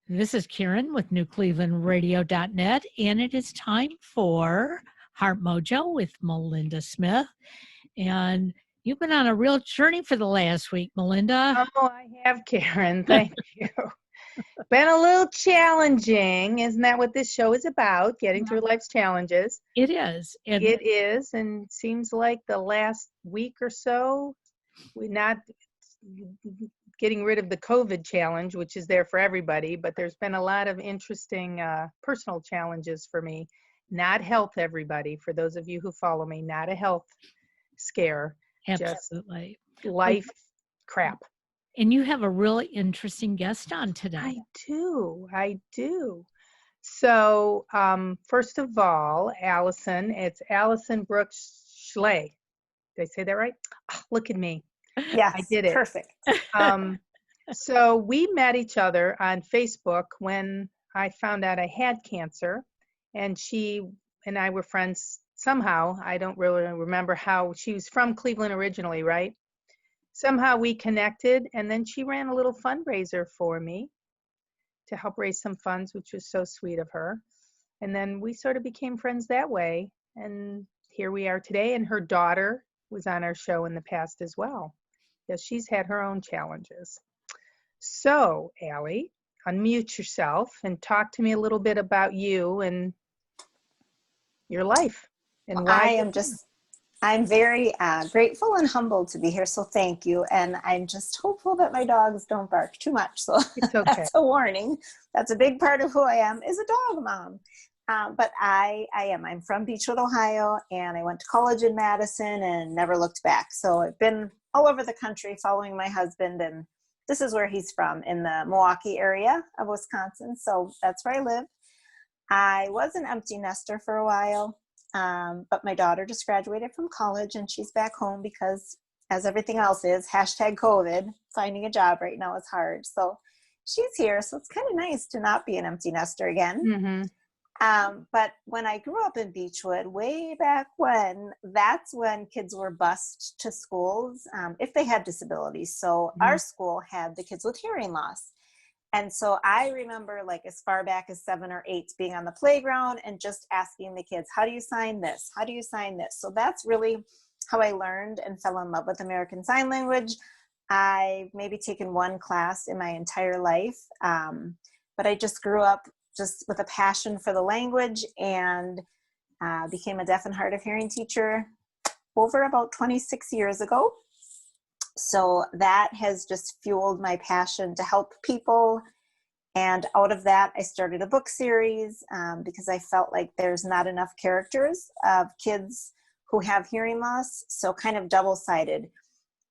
This is Karen with NewClevelandRadio.net, and it is time for HeartMojo with Melinda Smith. And you've been on a real journey for the last week, Melinda. Oh, I have, Karen. Thank you. Been a little challenging. Isn't that what this show is about? Getting through life's challenges. It is. It is, and it seems like the last week or so, we're not getting rid of the COVID challenge, which is there for everybody, but there's been a lot of interesting personal challenges for me. Not health, everybody. For those of you who follow me, not a health scare. Absolutely. Just life crap. And you have a really interesting guest on today. I do. So, first of all, Allison, it's Allison Schley. Did I say that right? Oh, look at me. Yes, I did it. Perfect. So we met each other on Facebook when I found out I had cancer, and she and I were friends somehow. I don't really remember how. She was from Cleveland originally, right? Somehow we connected, and then she ran a little fundraiser for me to help raise some funds, which was so sweet of her. And then we sort of became friends that way, and here we are today. And her daughter was on our show in the past as well, because she's had her own challenges. So, Alli, unmute yourself and talk to me a little bit about you and your life and why. I'm very grateful and humbled to be here, so thank you. And I'm just hopeful that my dogs don't bark too much, so It's okay. That's a warning. That's a big part of who I am, is a dog mom. But I'm from Beechwood, Ohio, and I went to college in Madison and never looked back. So I've been all over the country following my husband, and this is where he's from, in the Milwaukee area of Wisconsin. So that's where I live. I was an empty nester for a while, but my daughter just graduated from college, and she's back home because, as everything else is, #COVID, finding a job right now is hard. So she's here. So it's kind of nice to not be an empty nester again. Mm-hmm. But when I grew up in Beechwood, way back when, that's when kids were bused to schools if they had disabilities. So our school had the kids with hearing loss. And so I remember, like, as far back as 7 or 8, being on the playground and just asking the kids, how do you sign this? How do you sign this? So that's really how I learned and fell in love with American Sign Language. I've maybe taken one class in my entire life, but I just grew up just with a passion for the language, and became a deaf and hard of hearing teacher over about 26 years ago. So that has just fueled my passion to help people. And out of that, I started a book series because I felt like there's not enough characters of kids who have hearing loss. So kind of double-sided.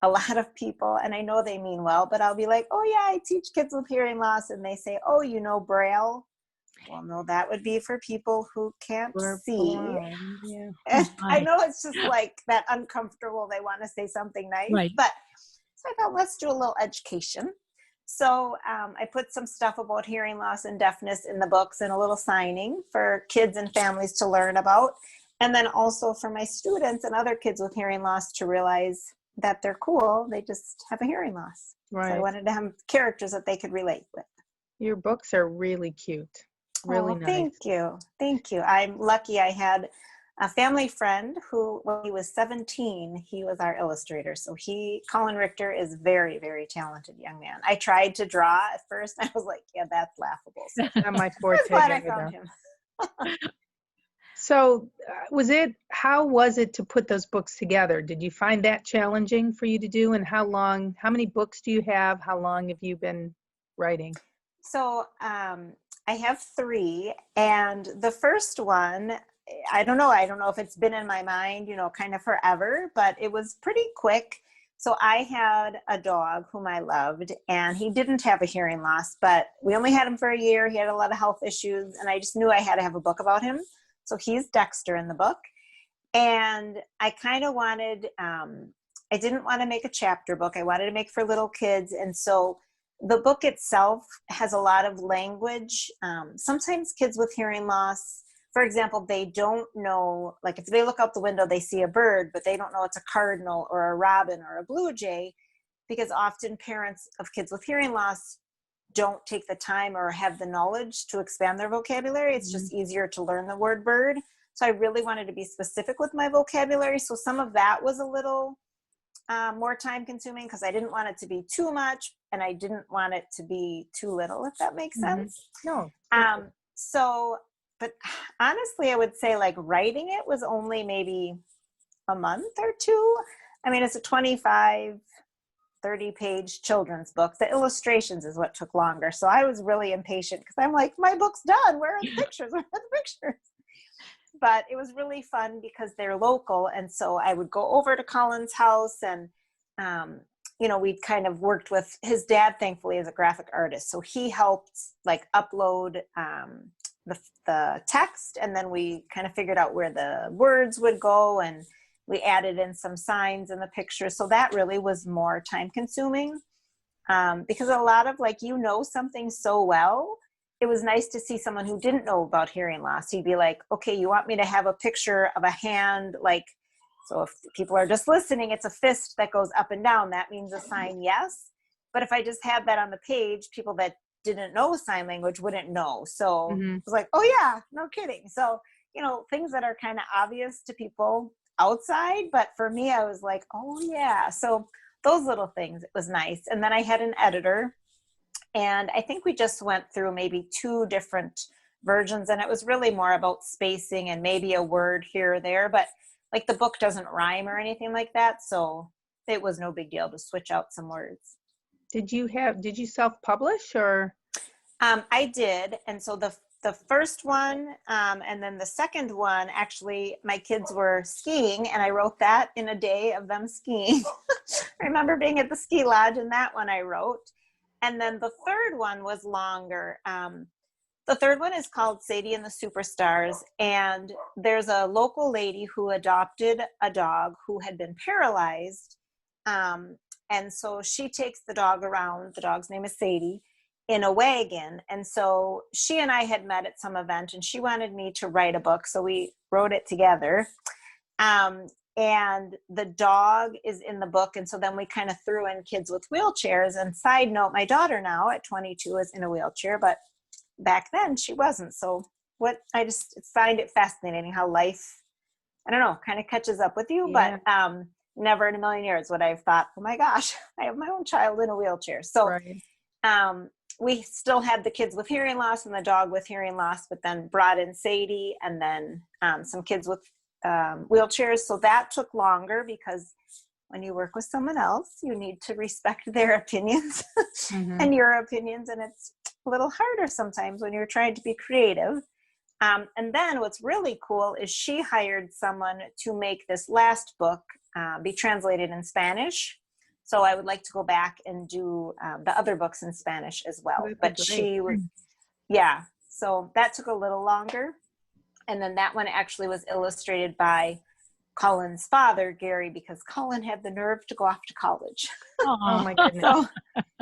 A lot of people, and I know they mean well, but I'll be like, oh yeah, I teach kids with hearing loss. And they say, oh, you know Braille? Well, no, that would be for people who can't see. Yeah. And I know it's just like that uncomfortable. They want to say something nice, Right. But so I thought, let's do a little education. So I put some stuff about hearing loss and deafness in the books, and a little signing for kids and families to learn about. And then also for my students and other kids with hearing loss to realize that they're cool. They just have a hearing loss. Right. So I wanted to have characters that they could relate with. Your books are really cute. Really nice. Thank you. I'm lucky I had a family friend who, when he was 17, he was our illustrator. So Colin Richter is very, very talented young man. I tried to draw at first. I was like, yeah, that's laughable. So Not my forte. I'm glad I found him. So how was it to put those books together? Did you find that challenging for you to do? And how many books do you have? How long have you been writing? So I have 3, and the first one, I don't know if it's been in my mind, kind of forever, but it was pretty quick. So I had a dog whom I loved, and he didn't have a hearing loss, but we only had him for a year. He had a lot of health issues, and I just knew I had to have a book about him. So he's Dexter in the book. And I kind of wanted, I didn't want to make a chapter book. I wanted to make for little kids. And so the book itself has a lot of language. Sometimes kids with hearing loss, for example, they don't know, like if they look out the window, they see a bird, but they don't know it's a cardinal or a robin or a blue jay, because often parents of kids with hearing loss don't take the time or have the knowledge to expand their vocabulary. It's just easier to learn the word bird. So I really wanted to be specific with my vocabulary. So some of that was a little more time consuming because I didn't want it to be too much and I didn't want it to be too little, if that makes sense. No. So, but honestly, I would say like writing it was only maybe a month or two. I mean, it's a 25, 30-page children's book. The illustrations is what took longer. So I was really impatient because I'm like, my book's done. Where are the pictures? Where are the pictures? But it was really fun because they're local. And so I would go over to Colin's house and, you know, we'd kind of worked with his dad, thankfully, is a graphic artist. So he helped like upload the text. And then we kind of figured out where the words would go. And we added in some signs in the pictures. So that really was more time consuming because a lot of like, you know, something so well, it was nice to see someone who didn't know about hearing loss. He'd be like, okay, you want me to have a picture of a hand, like, so if people are just listening, it's a fist that goes up and down. That means a sign yes. But if I just had that on the page, people that didn't know sign language wouldn't know. So it was like, oh yeah, no kidding. So, you know, things that are kind of obvious to people outside, but for me, I was like, oh yeah. So those little things, it was nice. And then I had an editor and I think we just went through maybe 2 different versions and it was really more about spacing and maybe a word here or there, but like the book doesn't rhyme or anything like that. So it was no big deal to switch out some words. Did you self-publish or? I did. And so the first one and then the second one, actually, my kids were skiing and I wrote that in a day of them skiing. I remember being at the ski lodge and that one I wrote. And then the third one was longer. The third one is called Sadie and the Superstars. And there's a local lady who adopted a dog who had been paralyzed. And so she takes the dog around, the dog's name is Sadie, in a wagon. And so she and I had met at some event and she wanted me to write a book. So we wrote it together. And the dog is in the book. And so then we kind of threw in kids with wheelchairs. And side note, my daughter now at 22 is in a wheelchair, but back then she wasn't. So I just find it fascinating how life, I don't know, kind of catches up with you, but never in a million years would I have thought, oh my gosh, I have my own child in a wheelchair. So we still had the kids with hearing loss and the dog with hearing loss, but then brought in Sadie and then some kids with wheelchairs. So that took longer because when you work with someone else, you need to respect their opinions and your opinions. And it's a little harder sometimes when you're trying to be creative. And then what's really cool is she hired someone to make this last book be translated in Spanish. So I would like to go back and do the other books in Spanish as well. But so that took a little longer. And then that one actually was illustrated by Colin's father, Gary, because Colin had the nerve to go off to college. Oh my goodness. So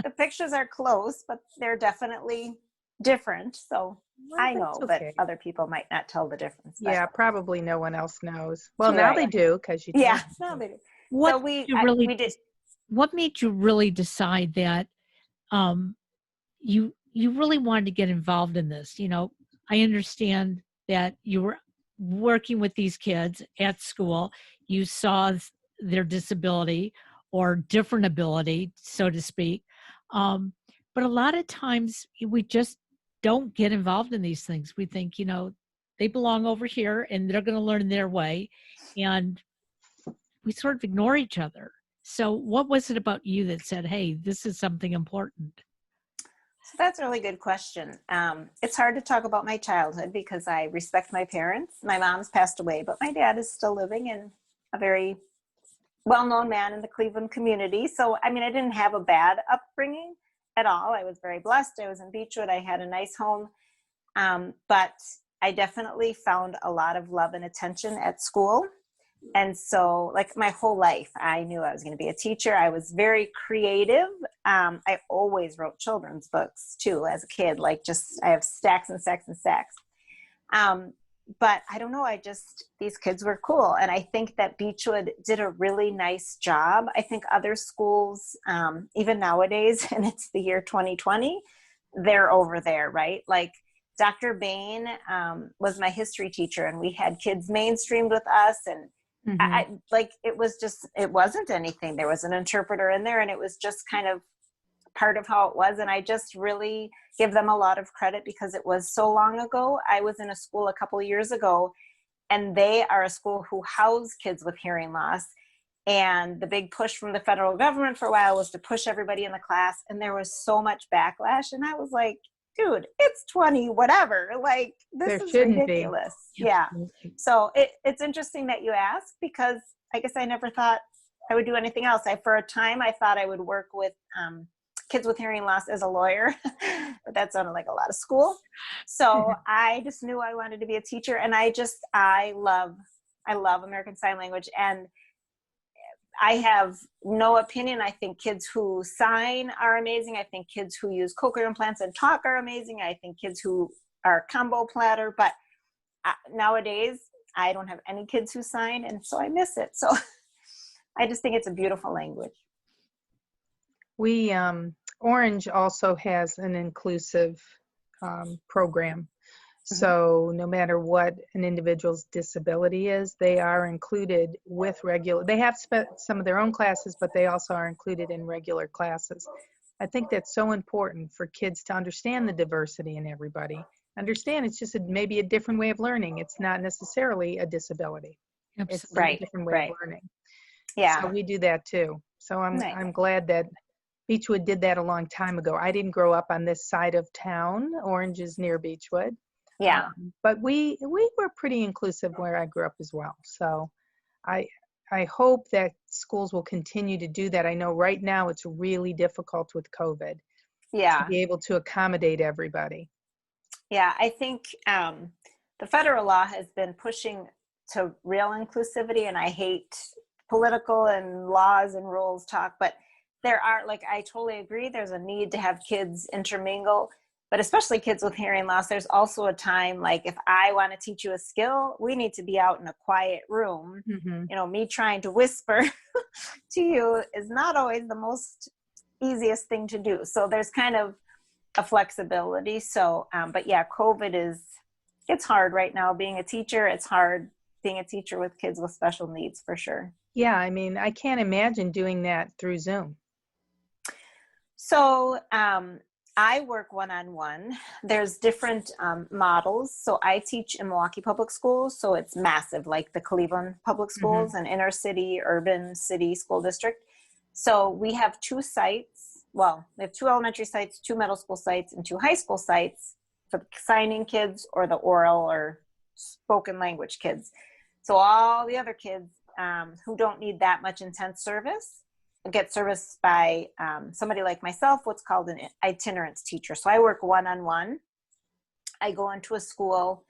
the pictures are close, but they're definitely different. So I know, but other people might not tell the difference. Yeah, probably no one else knows. Well, now they do because you. Yeah, now they do. What so we did. What made you really decide that you really wanted to get involved in this? You know, I understand that you were working with these kids at school. You saw their disability or different ability, so to speak. But a lot of times we just don't get involved in these things. We think, you know, they belong over here and they're going to learn their way. And we sort of ignore each other. So what was it about you that said, hey, this is something important? So that's a really good question. It's hard to talk about my childhood because I respect my parents. My mom's passed away, but my dad is still living and a very well-known man in the Cleveland community. So, I mean, I didn't have a bad upbringing at all. I was very blessed. I was in Beechwood. I had a nice home. But I definitely found a lot of love and attention at school. And so like my whole life, I knew I was going to be a teacher. I was very creative. I always wrote children's books too as a kid, like just, I have stacks and stacks and stacks. But I don't know, these kids were cool. And I think that Beechwood did a really nice job. I think other schools, even nowadays, and it's the year 2020, they're over there, right? Like Dr. Bain was my history teacher, and we had kids mainstreamed with us, and I like, it wasn't anything. There was an interpreter in there, and it was just kind of part of how it was. And I just really give them a lot of credit because it was so long ago. I was in a school a couple of years ago, and they are a school who house kids with hearing loss. And the big push from the federal government for a while was to push everybody in the class. And there was so much backlash. And I was like, dude, it's 20, whatever. Like, this is ridiculous. Yeah. So it's interesting that you ask, because I guess I never thought I would do anything else. For a time, I thought I would work with kids with hearing loss as a lawyer, but that sounded like a lot of school. So I just knew I wanted to be a teacher. And I love American Sign Language. And I have no opinion. I think kids who sign are amazing. I think kids who use cochlear implants and talk are amazing. I think kids who are combo platter, but nowadays I don't have any kids who sign, and so I miss it. So I just think it's a beautiful language. We, Orange also has an inclusive program. So no matter what an individual's disability is, they are included with they have some of their own classes, but they also are included in regular classes. I think that's so important for kids to understand the diversity in everybody. Understand it's just maybe a different way of learning. It's not necessarily a disability. It's a different way of learning. Yeah. So we do that too. So I'm glad that Beechwood did that a long time ago. I didn't grow up on this side of town. Orange is near Beechwood. Yeah. But we were pretty inclusive where I grew up as well. So I hope that schools will continue to do that. I know right now it's really difficult with COVID to be able to accommodate everybody. Yeah, I think the federal law has been pushing to real inclusivity, and I hate political and laws and rules talk, but there are, like, I totally agree, there's a need to have kids intermingle. But especially kids with hearing loss, there's also a time, like, if I want to teach you a skill, we need to be out in a quiet room. You know, me trying to whisper to you is not always the most easiest thing to do. So there's kind of a flexibility. So, but yeah, it's hard right now being a teacher. It's hard being a teacher with kids with special needs, for sure. Yeah, I mean, I can't imagine doing that through Zoom. So, I work one-on-one. There's different models. So I teach in Milwaukee Public Schools. So it's massive, like the Cleveland Public Schools, an inner city, urban city school district. So we have 2 sites. Well, we have 2 elementary sites, 2 middle school sites, and 2 high school sites for the signing kids or the oral or spoken language kids. So all the other kids who don't need that much intense service get serviced by somebody like myself, what's called an itinerant teacher. So I work one-on-one. I go into a school.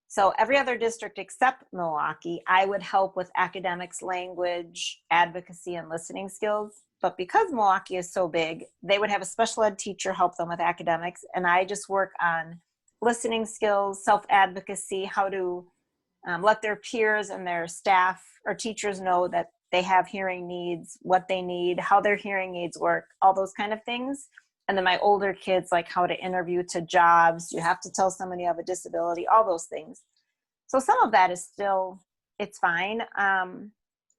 So every other district except Milwaukee, I would help with academics, language, advocacy, and listening skills. But because Milwaukee is so big, they would have a special ed teacher help them with academics. And I just work on listening skills, self-advocacy, how to let their peers and their staff or teachers know that they have hearing needs, what they need, how their hearing aids work, all those kind of things. And then my older kids, like how to interview to jobs, you have to tell someone you have a disability, all those things. So some of that is still, it's fine.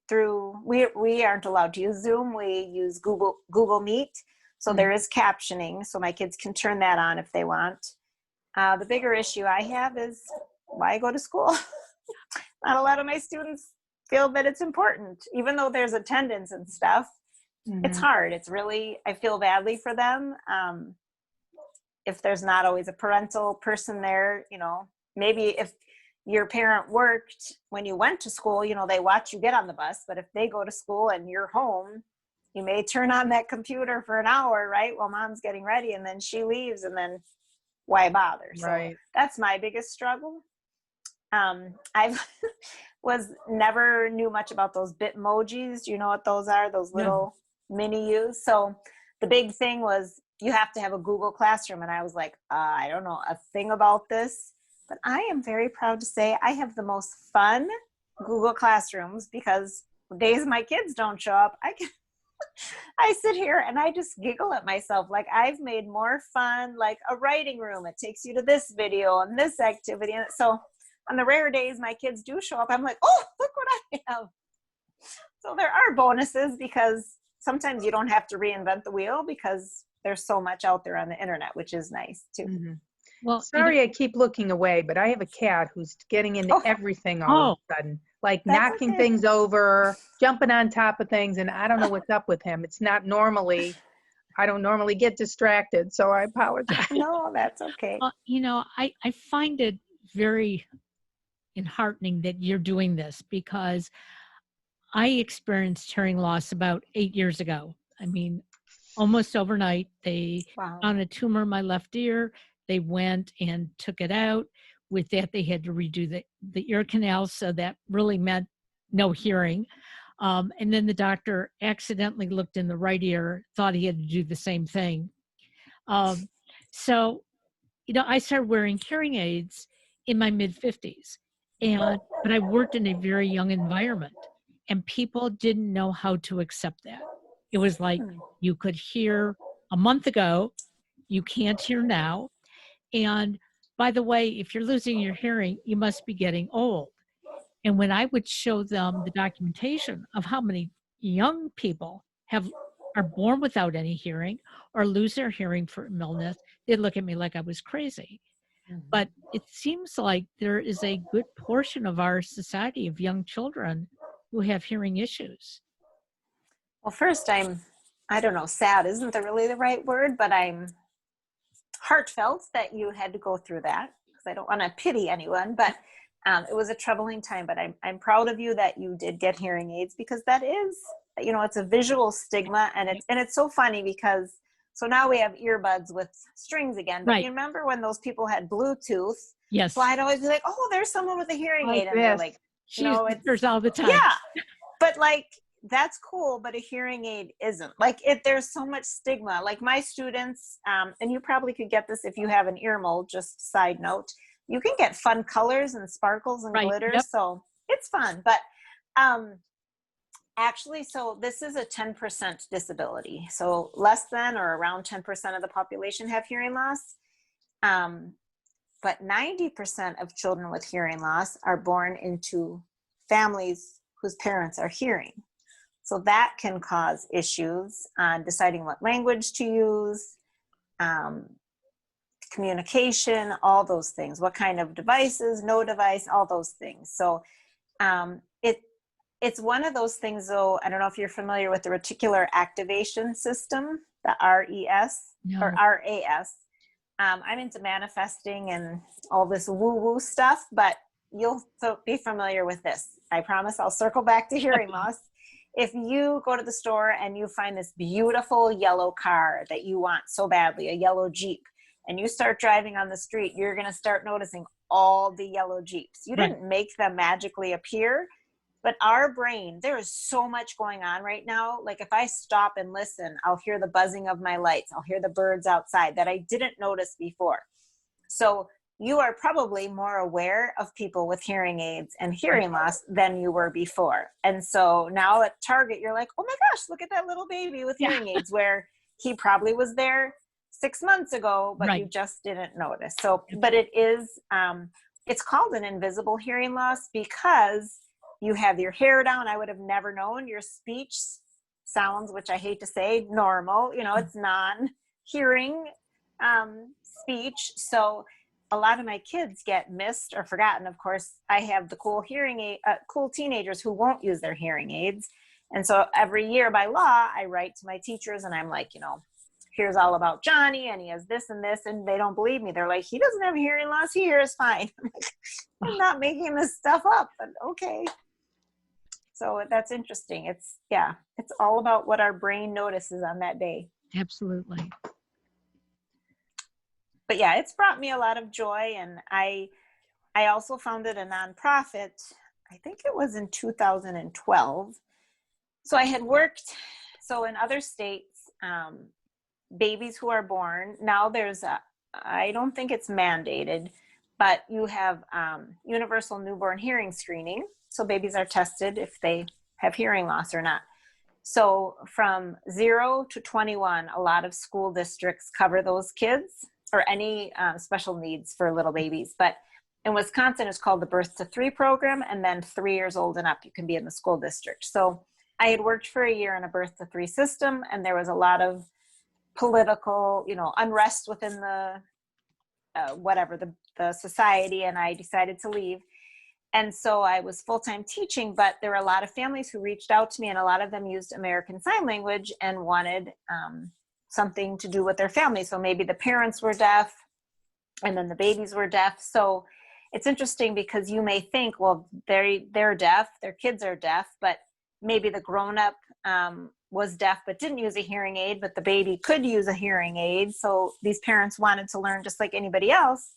We aren't allowed to use Zoom. We use Google Meet. So there is captioning. So my kids can turn that on if they want. The bigger issue I have is why go to school? Not a lot of my students feel that it's important, even though there's attendance and stuff. It's hard. It's really, I feel badly for them. If there's not always a parental person there, you know, maybe if your parent worked when you went to school, you know, they watch you get on the bus, but if they go to school and you're home, you may turn on that computer for an hour, right? While mom's getting ready, and then she leaves, and then why bother? So that's my biggest struggle. I never knew much about those Bitmojis. Do you know what those are? Those little mini U's. So the big thing was you have to have a Google Classroom. And I was like, I don't know a thing about this, but I am very proud to say I have the most fun Google Classrooms, because days my kids don't show up, I sit here and I just giggle at myself. Like I've made more fun, like a writing room. It takes you to this video and this activity. And so on the rare days my kids do show up, I'm like, oh, look what I have. So there are bonuses because sometimes you don't have to reinvent the wheel because there's so much out there on the internet, which is nice too. Mm-hmm. Well, Sorry, I keep looking away, but I have a cat who's getting into everything all of a sudden, like knocking things over, jumping on top of things, and I don't know what's up with him. It's not normally, I don't normally get distracted, so I apologize. No, that's okay. Well, I find it very enheartening that you're doing this because I experienced hearing loss about 8 years ago. I mean, almost overnight. They found a tumor in my left ear. They went and took it out. With that, they had to redo the ear canal, so that really meant no hearing. And then the doctor accidentally looked in the right ear, thought he had to do the same thing. So, I started wearing hearing aids in my mid-50s, but I worked in a very young environment, and people didn't know how to accept that. It was like you could hear a month ago, you can't hear now. And by the way, if you're losing your hearing, you must be getting old. And when I would show them the documentation of how many young people are born without any hearing or lose their hearing from illness, they'd look at me like I was crazy. But it seems like there is a good portion of our society of young children who have hearing issues. Well, first, I don't know, sad isn't really the right word, but I'm heartfelt that you had to go through that because I don't want to pity anyone, but it was a troubling time. But I'm proud of you that you did get hearing aids because that is, it's a visual stigma, and it's so funny because so now we have earbuds with strings again. But you remember when those people had Bluetooth? Yes. So I'd always be like, oh, there's someone with a hearing aid, and they're like, it's all the time. Yeah, but like. That's cool, but a hearing aid isn't. Like there's so much stigma. Like my students, and you probably could get this if you have an ear mold, just side note, you can get fun colors and sparkles and glitters. So it's fun. But actually, so this is a 10% disability. So less than or around 10% of the population have hearing loss. But 90% of children with hearing loss are born into families whose parents are hearing. So that can cause issues on deciding what language to use, communication, all those things, what kind of devices, no device, all those things. So it's one of those things, though, I don't know if you're familiar with the reticular activation system, the RES or RAS. I'm into manifesting and all this woo-woo stuff, but you'll be familiar with this. I promise I'll circle back to hearing loss. If you go to the store and you find this beautiful yellow car that you want so badly, a yellow Jeep, and you start driving on the street, you're going to start noticing all the yellow Jeeps. You didn't make them magically appear, but our brain, there is so much going on right now. Like if I stop and listen, I'll hear the buzzing of my lights. I'll hear the birds outside that I didn't notice before. So you are probably more aware of people with hearing aids and hearing loss than you were before. And so now at Target, you're like, oh my gosh, look at that little baby with hearing aids, where he probably was there 6 months ago, but you just didn't notice. So, but it is, it's called an invisible hearing loss because you have your hair down. I would have never known. Your speech sounds, which I hate to say, normal, it's non-hearing speech. So a lot of my kids get missed or forgotten. Of course, I have the cool teenagers who won't use their hearing aids. And so every year by law, I write to my teachers and I'm like, here's all about Johnny and he has this and this, and they don't believe me. They're like, he doesn't have hearing loss. He hears fine. I'm not making this stuff up, but okay. So that's interesting. It's all about what our brain notices on that day. Absolutely. But yeah, it's brought me a lot of joy. And I also founded a nonprofit. I think it was in 2012. So I had worked, in other states, babies who are born, now I don't think it's mandated, but you have universal newborn hearing screening. So babies are tested if they have hearing loss or not. So from 0 to 21, a lot of school districts cover those kids or any special needs for little babies. But in Wisconsin, it's called the Birth to 3 program. And then 3 years old and up, you can be in the school district. So I had worked for a year in a Birth to 3 system, and there was a lot of political, unrest within the the society, and I decided to leave. And so I was full-time teaching, but there were a lot of families who reached out to me, and a lot of them used American Sign Language and wanted something to do with their family. So maybe the parents were deaf and then the babies were deaf. So it's interesting because you may think, well, they're deaf, their kids are deaf, but maybe the grown-up was deaf but didn't use a hearing aid, but the baby could use a hearing aid. So these parents wanted to learn just like anybody else.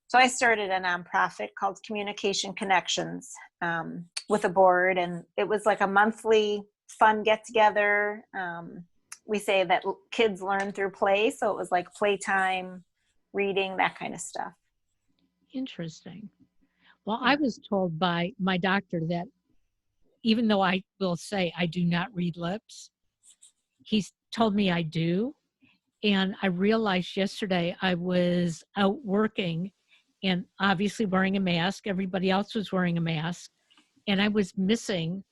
So I started a nonprofit called Communication Connections with a board, and it was like a monthly fun get-together. We say that kids learn through play, so it was like playtime, reading, that kind of stuff. Interesting. Well, I was told by my doctor that even though I will say I do not read lips, he's told me I do. And I realized yesterday I was out working and obviously wearing a mask. Everybody else was wearing a mask. And I was missing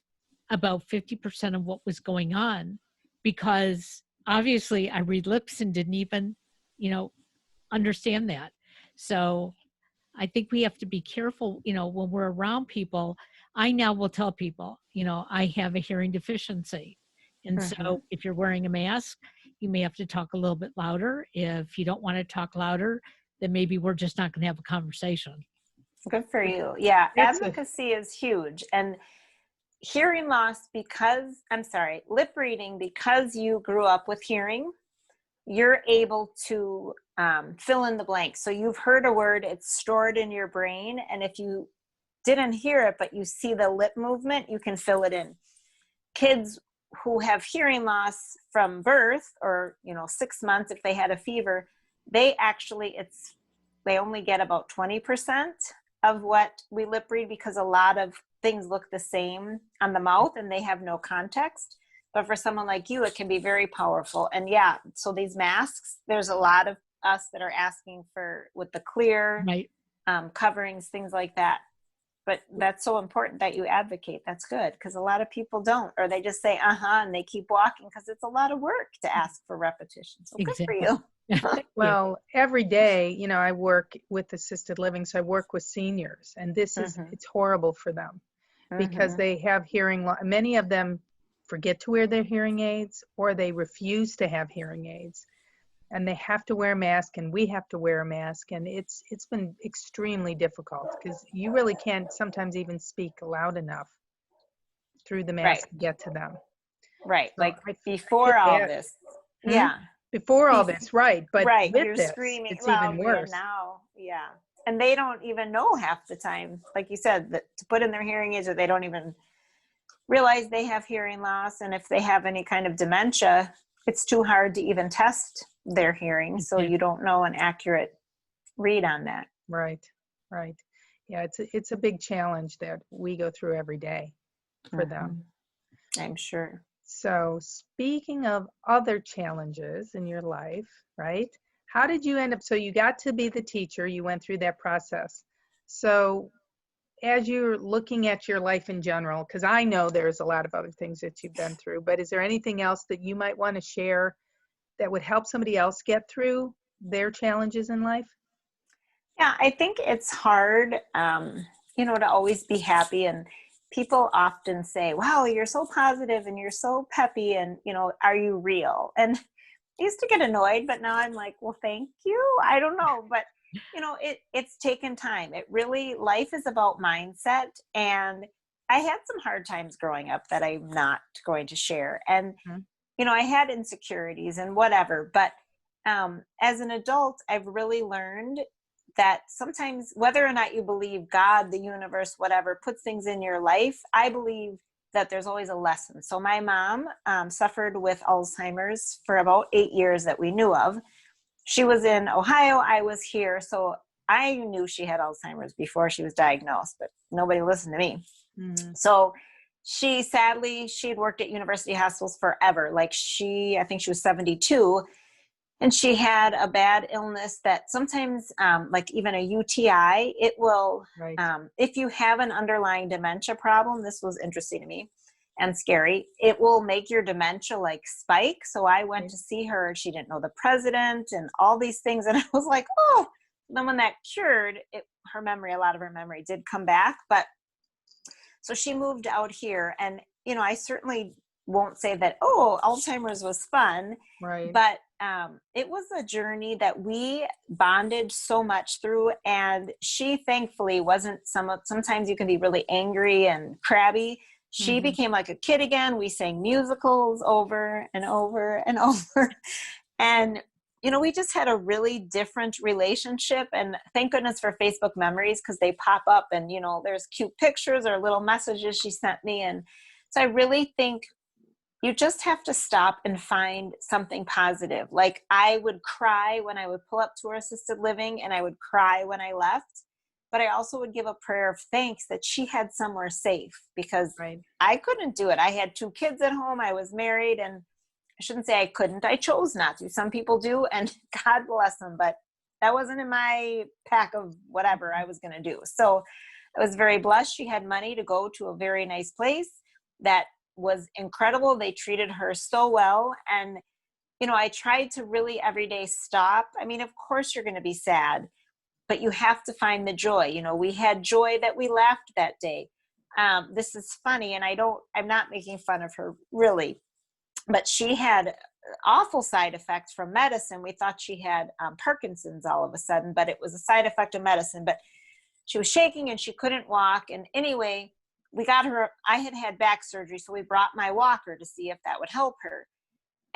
about 50% of what was going on because obviously I read lips and didn't even, understand that. So I think we have to be careful, when we're around people. I now will tell people, I have a hearing deficiency. And so if you're wearing a mask, you may have to talk a little bit louder. If you don't want to talk louder, then maybe we're just not going to have a conversation. Good for you. Yeah, advocacy is huge. And hearing loss lip reading, because you grew up with hearing, you're able to fill in the blanks. So you've heard a word, it's stored in your brain. And if you didn't hear it, but you see the lip movement, you can fill it in. Kids who have hearing loss from birth or, 6 months, if they had a fever, they only get about 20% of what we lip read because a lot of things look the same on the mouth and they have no context. But for someone like you, it can be very powerful. And yeah, so these masks, there's a lot of us that are asking for with the clear coverings, things like that. But that's so important that you advocate. That's good, because a lot of people don't, or they just say, and they keep walking because it's a lot of work to ask for repetition. So good for you. Well, every day, I work with assisted living, so I work with seniors, and this is, it's horrible for them because they have hearing loss. Many of them forget to wear their hearing aids, or they refuse to have hearing aids, and they have to wear a mask, and we have to wear a mask, and it's been extremely difficult because you really can't sometimes even speak loud enough through the mask to get to them. Right, So like before all this. Yeah. Before all this, right. But with you're this, screaming it's even worse. Now. Yeah. And they don't even know half the time, like you said, that to put in their hearing aids, or they don't even realize they have hearing loss. And if they have any kind of dementia, it's too hard to even test their hearing. So you don't know an accurate read on that. Right. Yeah, it's a big challenge that we go through every day for them. I'm sure. So speaking of other challenges in your life, right? How did you end up? So you got to be the teacher, you went through that process. So as you're looking at your life in general, because I know there's a lot of other things that you've been through, but is there anything else that you might want to share that would help somebody else get through their challenges in life? Yeah, I think it's hard, to always be happy. And people often say, wow, you're so positive and you're so peppy and, are you real? And I used to get annoyed, but now I'm like, well, thank you. I don't know, but it's taken time. Life is about mindset. And I had some hard times growing up that I'm not going to share. And, I had insecurities and whatever, but as an adult, I've really learned that sometimes, whether or not you believe God, the universe, whatever, puts things in your life, I believe that there's always a lesson. So my mom suffered with Alzheimer's for about 8 years that we knew of. She was in Ohio, I was here. So I knew she had Alzheimer's before she was diagnosed, but nobody listened to me. So she sadly, she had worked at university hospitals forever. Like I think she was 72, and she had a bad illness that sometimes, like even a UTI, it will, Right. if you have an underlying dementia problem, this was interesting to me and scary, it will make your dementia like spike. So I went to see her, and she didn't know the president and all these things. And I was like, oh, then when that cured, her memory, a lot of her memory did come back. But so she moved out here, and, I certainly won't say that, oh, Alzheimer's was fun, Right. but it was a journey that we bonded so much through. And she thankfully wasn't sometimes you can be really angry and crabby. She became like a kid again. We sang musicals over and over and over. And, we just had a really different relationship. And thank goodness for Facebook memories, because they pop up and, there's cute pictures or little messages she sent me. And so I really think you just have to stop and find something positive. Like I would cry when I would pull up to her assisted living, and I would cry when I left. But I also would give a prayer of thanks that she had somewhere safe, because I couldn't do it. I had 2 kids at home. I was married, and I shouldn't say I couldn't. I chose not to. Some people do, and God bless them. But that wasn't in my pack of whatever I was going to do. So I was very blessed. She had money to go to a very nice place that was incredible. They treated her so well. And, I tried to really every day stop. I mean, of course you're going to be sad, but you have to find the joy. We had joy that we laughed that day. This is funny, and I'm not making fun of her really, but she had awful side effects from medicine. We thought she had Parkinson's all of a sudden, but it was a side effect of medicine. But she was shaking and she couldn't walk. And anyway, we got her, I had back surgery, so we brought my walker to see if that would help her.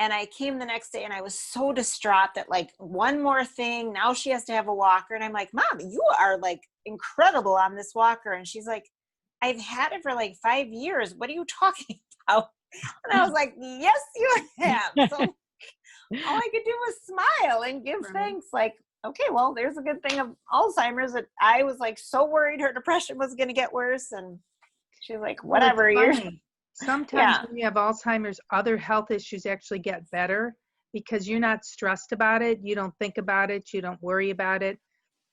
And I came the next day, and I was so distraught that, like, one more thing, now she has to have a walker. And I'm like, Mom, you are like incredible on this walker. And she's like, I've had it for like 5 years. What are you talking about? And I was like, yes, you have. So all I could do was smile and give thanks. Like, okay, well, there's a good thing of Alzheimer's, that I was like so worried her depression was going to get worse. And she's like, whatever. Sometimes when you have Alzheimer's, other health issues actually get better because you're not stressed about it. You don't think about it. You don't worry about it.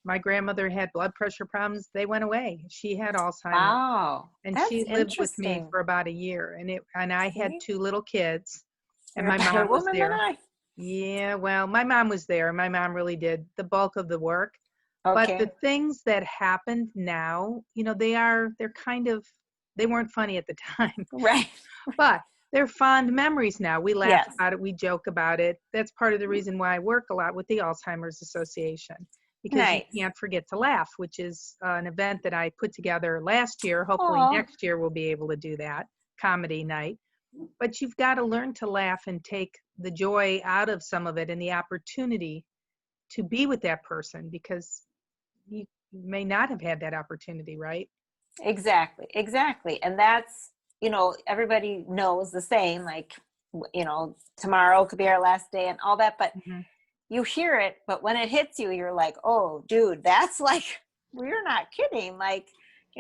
My grandmother had blood pressure problems. They went away. She had Alzheimer's. Wow. And she lived with me for about a year. And I had 2 little kids, and my mom was there. Yeah, well, my mom was there. My mom really did the bulk of the work. But the things that happened now, they weren't funny at the time. Right. But they're fond memories now. We laugh about it. We joke about it. That's part of the reason why I work a lot with the Alzheimer's Association. Because you can't forget to laugh, which is an event that I put together last year. Hopefully next year we'll be able to do that, comedy night. But you've got to learn to laugh and take the joy out of some of it and the opportunity to be with that person, because you may not have had that opportunity, right? Exactly. And that's, everybody knows the saying, like, tomorrow could be our last day and all that, but you hear it, but when it hits you, you're like, oh, dude, that's like, we're not kidding. Like,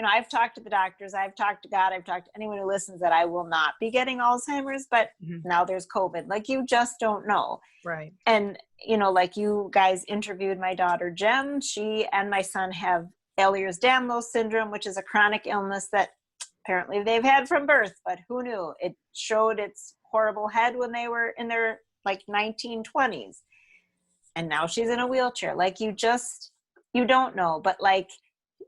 I've talked to the doctors, I've talked to God, I've talked to anyone who listens that I will not be getting Alzheimer's, but now there's COVID. Like, you just don't know. Right. And, like you guys interviewed my daughter, Jem, she and my son have Ehlers-Danlos syndrome, which is a chronic illness that apparently they've had from birth, but who knew? It showed its horrible head when they were in their like 1920s. And now she's in a wheelchair. Like, you don't know. But like,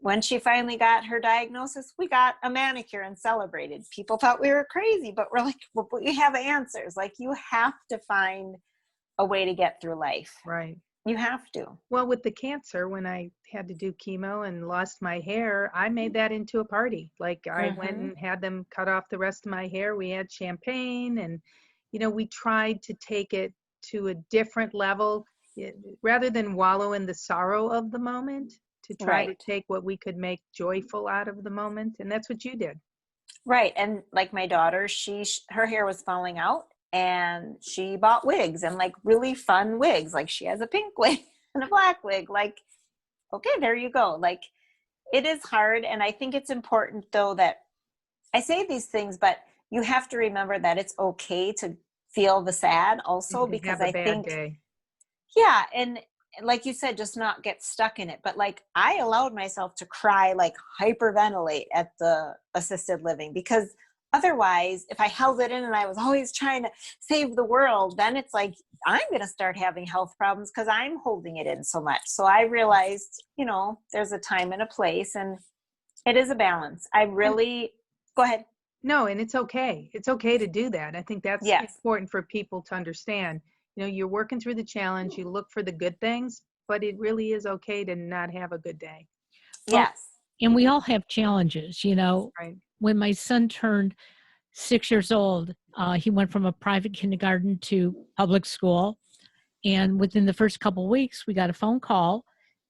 when she finally got her diagnosis, we got a manicure and celebrated. People thought we were crazy, but we're like, well, we have answers. Like, you have to find a way to get through life. Right. You have to. Well, with the cancer, when I had to do chemo and lost my hair, I made that into a party. Like, I went and had them cut off the rest of my hair. We had champagne, and, we tried to take it to a different level. Rather than wallow in the sorrow of the moment, to try to take what we could make joyful out of the moment. And that's what you did. Right. And like my daughter, her hair was falling out, and she bought wigs, and like really fun wigs. Like, she has a pink wig and a black wig. Like, okay, there you go. Like, it is hard. And I think it's important though that I say these things, but you have to remember that it's okay to feel the sad also, You can because have a I bad think, day. yeah. And like you said, just not get stuck in it. But like, I allowed myself to cry, like hyperventilate at the assisted living, because otherwise, if I held it in and I was always trying to save the world, then it's like, I'm going to start having health problems because I'm holding it in so much. So I realized, there's a time and a place, and it is a balance. Go ahead. No, and it's okay. It's okay to do that. I think that's Yes. important for people to understand. You're working through the challenge, you look for the good things, but it really is okay to not have a good day. Well, Yes. and we all have challenges, Right. When my son turned 6 years old, he went from a private kindergarten to public school. And within the first couple of weeks, we got a phone call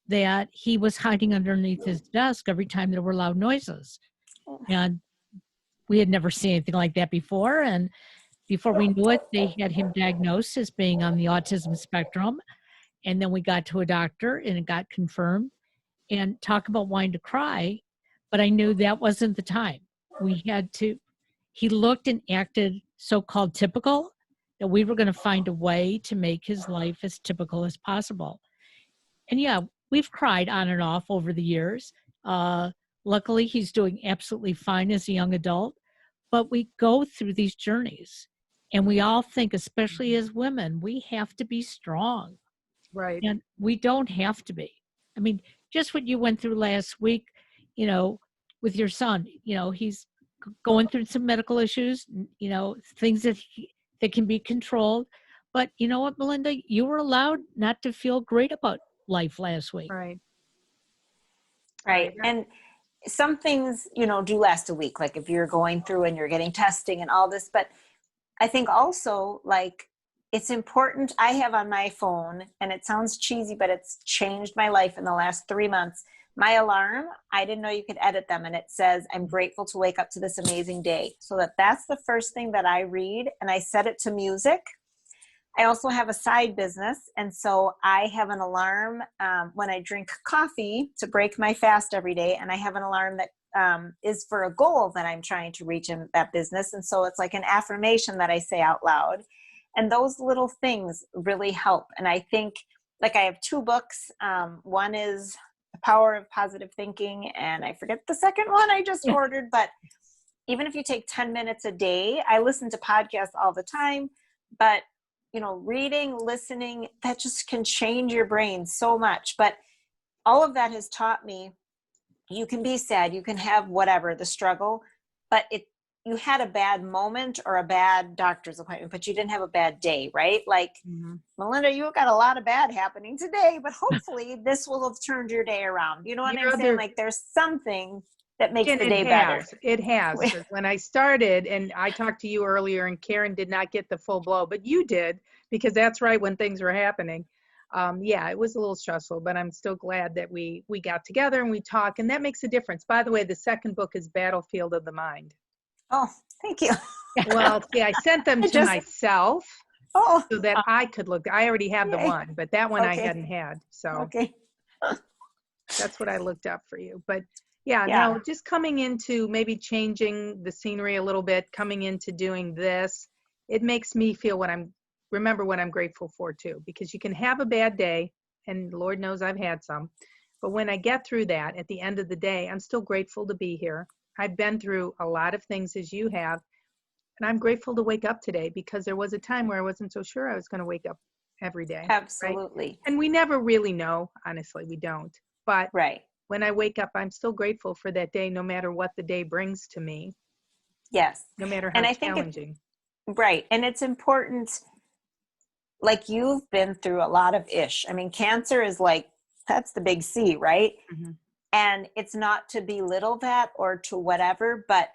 that he was hiding underneath his desk every time there were loud noises. And we had never seen anything like that before. And before we knew it, they had him diagnosed as being on the autism spectrum. And then we got to a doctor and it got confirmed. And talk about wanting to cry. But I knew that wasn't the time. He looked and acted so-called typical that we were going to find a way to make his life as typical as possible. And yeah, we've cried on and off over the years. Luckily, he's doing absolutely fine as a young adult, but we go through these journeys and we all think, especially as women, we have to be strong. Right. And we don't have to be. I mean, just what you went through last week, with your son, he's going through some medical issues, things that can be controlled. But you know what, Melinda, you were allowed not to feel great about life last week. Right. Right. And some things, do last a week. Like if you're going through and you're getting testing and all this, but I think also like it's important. I have on my phone, and it sounds cheesy, but it's changed my life in the last 3 months. My alarm, I didn't know you could edit them. And it says, I'm grateful to wake up to this amazing day. So that's the first thing that I read, and I set it to music. I also have a side business. And so I have an alarm when I drink coffee to break my fast every day. And I have an alarm that is for a goal that I'm trying to reach in that business. And so it's like an affirmation that I say out loud. And those little things really help. And I think like I have 2 books. One is The Power of Positive Thinking. And I forget the second one I just ordered. But even if you take 10 minutes a day, I listen to podcasts all the time. But reading, listening, that just can change your brain so much. But all of that has taught me you can be sad, you can have whatever, the struggle, but you had a bad moment or a bad doctor's appointment, but you didn't have a bad day, right? Like, Melinda, you got a lot of bad happening today, but hopefully this will have turned your day around. You know what I'm saying? Like there's something that makes the day better. It has. When I started, and I talked to you earlier, and Karen did not get the full blow, but you did, because that's right when things were happening. It was a little stressful, but I'm still glad that we got together and we talk, and that makes a difference. By the way, the second book is Battlefield of the Mind. Oh, thank you. Well, see, I sent them to myself so that I could look. I already have the one, but that one I hadn't had. So that's what I looked up for you. But now just coming into maybe changing the scenery a little bit, coming into doing this, it makes me feel remember what I'm grateful for too, because you can have a bad day, and Lord knows I've had some, but when I get through that, at the end of the day, I'm still grateful to be here. I've been through a lot of things as you have, and I'm grateful to wake up today, because there was a time where I wasn't so sure I was going to wake up every day. Absolutely. Right? And we never really know, honestly, we don't. But when I wake up, I'm still grateful for that day, no matter what the day brings to me. Yes. No matter how challenging. Right. And it's important, like you've been through a lot of ish. I mean, cancer is like, that's the big C, right? Mm-hmm. And it's not to belittle that or to whatever, but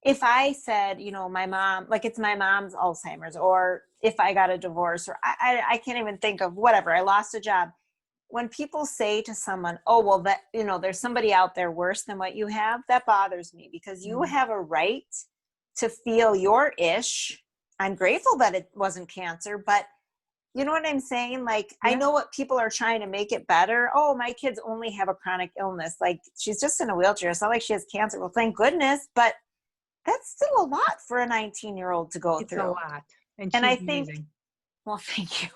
if I said, my mom, like it's my mom's Alzheimer's, or if I got a divorce, or I can't even think of whatever, I lost a job. When people say to someone, oh, well, that, there's somebody out there worse than what you have, that bothers me, because you have a right to feel your ish. I'm grateful that it wasn't cancer, but You know what I'm saying? Like, I Yeah. know what people are trying to make it better. Oh, my kids only have a chronic illness. Like, she's just in a wheelchair. It's not like she has cancer. Well, thank goodness. But that's still a lot for a 19-year-old to go It's through. a lot. And And she's I think, amazing. well, thank you.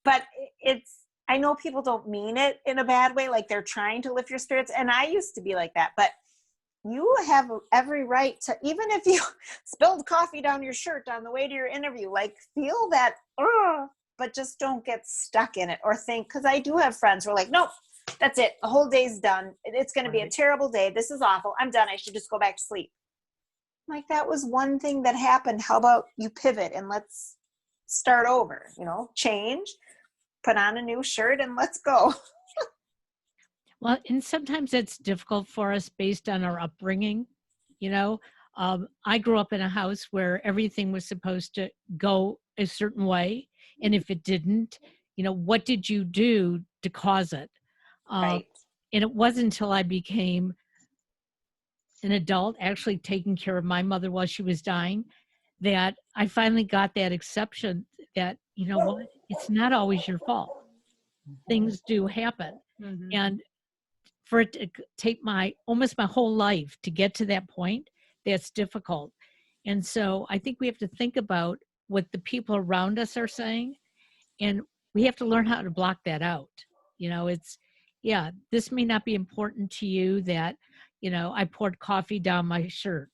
But I know people don't mean it in a bad way. Like, they're trying to lift your spirits. And I used to be like that. But you have every right to, even if you spilled coffee down your shirt on the way to your interview, like, feel that, but just don't get stuck in it or think, because I do have friends who are like, nope, that's it. The whole day's done. It's going to be a terrible day. This is awful. I'm done. I should just go back to sleep. Like, that was one thing that happened. How about you pivot and let's start over, change, put on a new shirt, and let's go. Well, and sometimes it's difficult for us based on our upbringing. I grew up in a house where everything was supposed to go a certain way. And if it didn't, what did you do to cause it? Right. And it wasn't until I became an adult, actually taking care of my mother while she was dying, that I finally got that exception that, what, it's not always your fault. Things do happen. Mhm. And for it to take almost my whole life to get to that point, that's difficult. And so I think we have to think about what the people around us are saying, and we have to learn how to block that out. This may not be important to you that, I poured coffee down my shirt,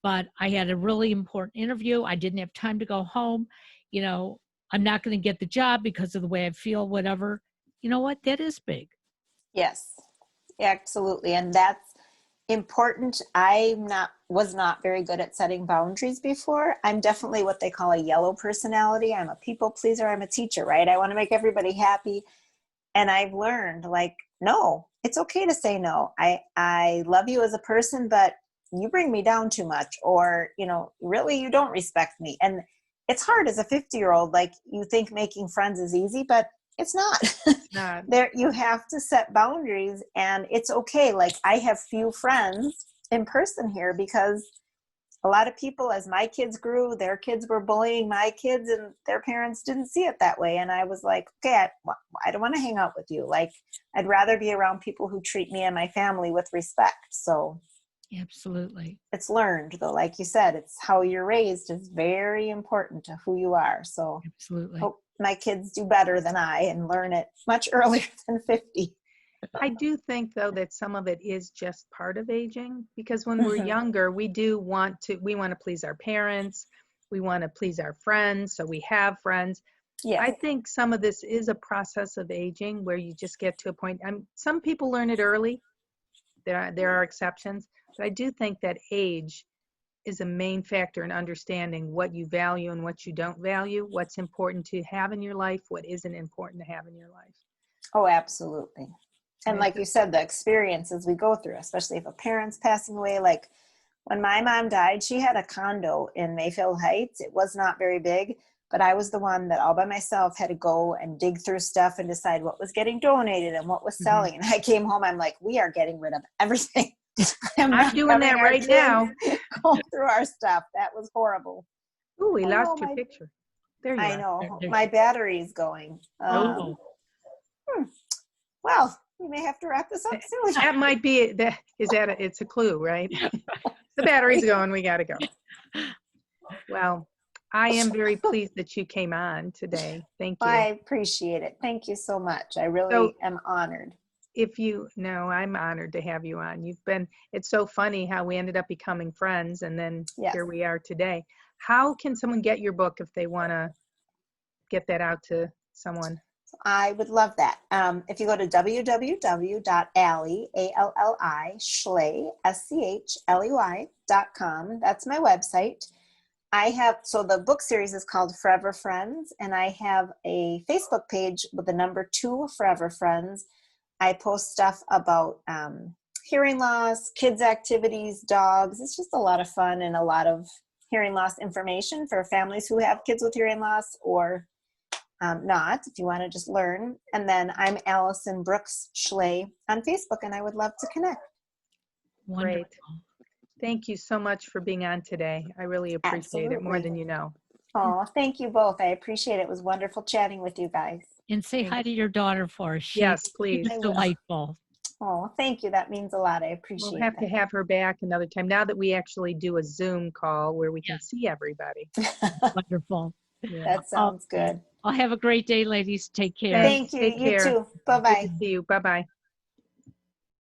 but I had a really important interview. I didn't have time to go home. I'm not going to get the job because of the way I feel, whatever. You know what? That is big. Yes, absolutely. And that's important. I was not very good at setting boundaries before. I'm definitely what they call a yellow personality. I'm a people pleaser. I'm a teacher, right? I want to make everybody happy. And I've learned, like, no, it's okay to say no. I love you as a person, but you bring me down too much, or, really, you don't respect me. And it's hard as a 50-year-old. Like, you think making friends is easy, but it's not. There, you have to set boundaries, and it's okay. Like, I have few friends in person here because a lot of people, as my kids grew, their kids were bullying my kids, and their parents didn't see it that way. And I was like, okay, I don't want to hang out with you. Like, I'd rather be around people who treat me and my family with respect. So Absolutely. it's learned, though. Like you said, it's how you're raised is very important to who you are. So Absolutely. hope my kids do better than I and learn it much earlier than 50. I do think, though, that some of it is just part of aging, because when we're younger, we want to please our parents. We want to please our friends. So we have friends. Yes. I think some of this is a process of aging where you just get to a point. Some people learn it early. There are exceptions, but I do think that age is a main factor in understanding what you value and what you don't value, what's important to have in your life, what isn't important to have in your life. Oh, absolutely. And like you said, the experiences we go through, especially if a parent's passing away. Like, when my mom died, she had a condo in Mayfield Heights. It was not very big, but I was the one that all by myself had to go and dig through stuff and decide what was getting donated and what was selling. And I came home, I'm like, we are getting rid of everything. I'm doing that right now. Going through our stuff. That was horrible. Ooh, we lost your picture. There you are. I know. My battery's going. Well, we may have to wrap this up soon. That might be it. It's a clue, right? The battery's going. We got to go. Well, I am very pleased that you came on today. Thank you. I appreciate it. Thank you so much. I really am honored. I'm honored to have you on. It's so funny how we ended up becoming friends, and then Here we are today. How can someone get your book if they want to get that out to someone? I would love that. If you go to www.alli, Schley, SCHLEY.com, that's my website. So the book series is called Forever Friends, and I have a Facebook page with the number 2 Forever Friends. I post stuff about hearing loss, kids' activities, dogs. It's just a lot of fun and a lot of hearing loss information for families who have kids with hearing loss or not, if you want to just learn. And then I'm Allison Brooks Schley on Facebook, and I would love to connect. Wonderful. Great. Thank you so much for being on today. I really appreciate it more than you know. Oh, thank you both. I appreciate it. It was wonderful chatting with you guys. And say hi to your daughter for us. Yes, please. She's delightful. Oh, thank you. That means a lot. I We'll appreciate have to that. have her back another time now that we actually do a Zoom call where we can see everybody. Wonderful. Yeah. That sounds good. I'll have a great day, ladies. Take care. Thanks. Thank you. Take You care. too. Bye-bye. See you. Bye-bye.